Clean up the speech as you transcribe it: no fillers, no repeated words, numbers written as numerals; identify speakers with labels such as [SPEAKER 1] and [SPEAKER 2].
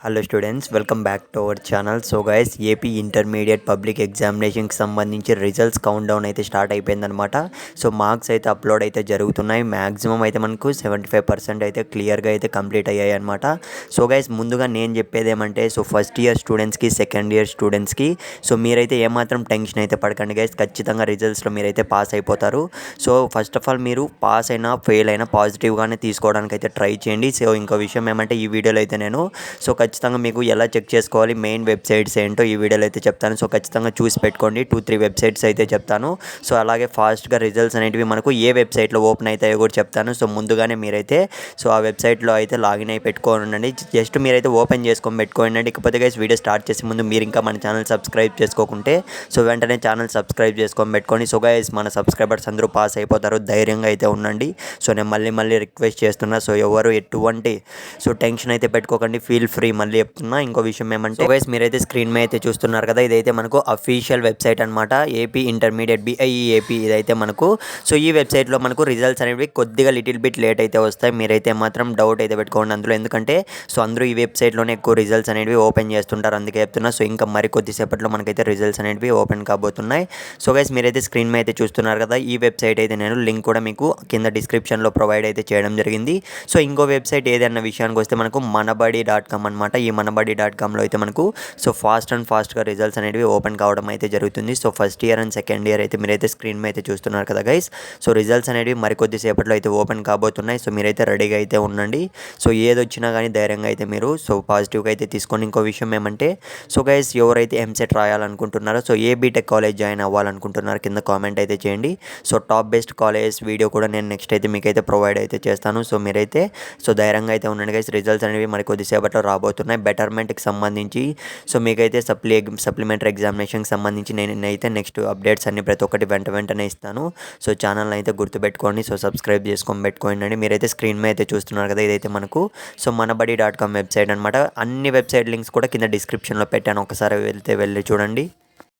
[SPEAKER 1] Hello students, welcome back to our channel. So guys, AP intermediate public ఎగ్జామినేషన్కి సంబంధించి results countdown అయితే start అయిపోయిందనమాట. So marks అయితే upload అయితే జరుగుతున్నాయి. మ్యాక్సిమం అయితే మనకు 75% అయితే క్లియర్గా అయితే కంప్లీట్ అయ్యాయి అనమాట. సో గైస్, ముందుగా నేను చెప్పేది ఏమంటే, సో ఫస్ట్ ఇయర్ స్టూడెంట్స్కి, సెకండ్ ఇయర్ స్టూడెంట్స్కి సో మీరైతే ఏమాత్రం టెన్షన్ అయితే పడకండి గైస్. ఖచ్చితంగా రిజల్ట్స్లో మీరైతే పాస్ అయిపోతారు. సో ఫస్ట్ ఆఫ్ ఆల్ మీరు పాస్ అయినా ఫెయిల్ అయినా పాజిటివ్గానే తీసుకోవడానికి అయితే ట్రై చేయండి. సో ఇంకో విషయం ఏమంటే, ఈ వీడియోలో అయితే నేను ఖచ్చితంగా మీకు ఎలా చెక్ చేసుకోవాలి, మెయిన్ వెబ్సైట్స్ ఏంటో ఈ వీడియోలో అయితే చెప్తాను. సో ఖచ్చితంగా చూసి పెట్టుకోండి. 2-3 వెబ్సైట్స్ అయితే చెప్తాను. సో అలాగే ఫాస్ట్గా రిజల్ట్స్ అనేటివి మనకు ఏ వెబ్సైట్లో ఓపెన్ అవుతాయో కూడా చెప్తాను. సో ముందుగానే మీరైతే ఆ వెబ్సైట్లో అయితే లాగిన్ అయి పెట్టుకోనండి. జస్ట్ మీరైతే ఓపెన్ చేసుకొని పెట్టుకోండి. ఇకపోతే గైస్, వీడియో స్టార్ట్ చేసే ముందు మీరు ఇంకా మన ఛానల్ సబ్స్క్రైబ్ చేసుకోకుంటే వెంటనే ఛానల్ సబ్స్క్రైబ్ చేసుకొని పెట్టుకోండి. సో గైస్, మన సబ్స్క్రైబర్స్ అందరూ పాస్ అయిపోతారు. ధైర్యంగా అయితే ఉండండి. సో నేను మళ్ళీ రిక్వెస్ట్ చేస్తున్నా. సో ఎవరు ఎటువంటి టెన్షన్ అయితే పెట్టుకోకండి. Feel free. మళ్ళీ చెప్తున్నా. ఇంకో విషయం ఏమంటే, గైస్ మీరైతే స్క్రీన్ మీద అయితే చూస్తున్నారు కదా, ఇదైతే మనకు అఫీషియల్ వెబ్సైట్ అనమాట. ఏపీ ఇంటర్మీడియట్ BIEAP ఇదైతే మనకు. సో ఈ వెబ్సైట్లో మనకు రిజల్ట్స్ అనేవి కొద్దిగా లిటిల్ బిట్ లేట్ అయితే వస్తాయి. మీరైతే మాత్రం డౌట్ అయితే పెట్టుకోండి అందులో. ఎందుకంటే అందరూ ఈ వెబ్సైట్లోనే ఎక్కువ రిజల్ట్స్ అనేవి ఓపెన్ చేస్తుంటారు. అందుకే చెప్తున్నా. సో ఇంకా మరి కొద్దిసేపట్లో మనకైతే రిజల్ట్స్ అనేవి ఓపెన్ కాబోతున్నాయి. సో గైస్, మీరైతే స్క్రీన్ మీద అయితే చూస్తున్నారు కదా, ఈ వెబ్సైట్ అయితే నేను లింక్ కూడా మీకు కింద డిస్క్రిప్షన్లో ప్రొవైడ్ అయితే చేయడం జరిగింది. సో ఇంకో వెబ్సైట్ ఏదన్న విషయానికి వస్తే మనకు మనబడి.com అనమాట. ఈ మనబడి.comలో అయితే మనకు ఫాస్ట్గా రిజల్ట్స్ అనేవి ఓపెన్ కావడం అయితే జరుగుతుంది. So first year and second year అయితే మీరైతే స్క్రీన్ మీద అయితే చూస్తున్నారు కదా గైస్. సో రిజల్ట్స్ అనేవి మరికొద్దిసేపట్లో అయితే ఓపెన్ కాబోతున్నాయి. సో మీరైతే రెడీగా అయితే ఉండండి. సో ఏది వచ్చినా కానీ ధైర్యంగా అయితే మీరు పాజిటివ్గా అయితే తీసుకోండి. ఇంకో విషయం ఏమంటే, సో గైస్ ఎవరైతే ఎంసెట్ రాయాలనుకుంటున్నారో, సో ఏ బీటెక్ కాలేజ్ జాయిన్ అవ్వాలనుకుంటున్నారో కింద కామెంట్ అయితే చేయండి. So top best college video కూడా నేను నెక్స్ట్ అయితే మీకైతే ప్రొవైడ్ అయితే చేస్తాను. సో మీరైతే ధైర్యంగా అయితే ఉండండి గైస్. రిజల్ట్స్ అనేవి మరి కొద్దిసేపట్లో రాబోతున్నాయి. బెటర్మెంట్కి సంబంధించి సో మీకైతే సప్లిమెంటరీ ఎగ్జామినేషన్కి సంబంధించి నేనైతే నెక్స్ట్ అప్డేట్స్ అన్ని ప్రతి ఒక్కటి వెంటనే ఇస్తాను. సో ఛానల్ అయితే గుర్తుపెట్టుకోండి. సో సబ్స్క్రైబ్ చేసుకొని పెట్టుకోండి. మీరైతే స్క్రీన్ మీద అయితే చూస్తున్నారు కదా, ఇదైతే మనకు మనబడి.com వెబ్సైట్ అనమాట. అన్ని వెబ్సైట్ లింక్స్ కూడా కింద డిస్క్రిప్షన్లో పెట్టాను. ఒకసారి వెళ్ళి చూడండి.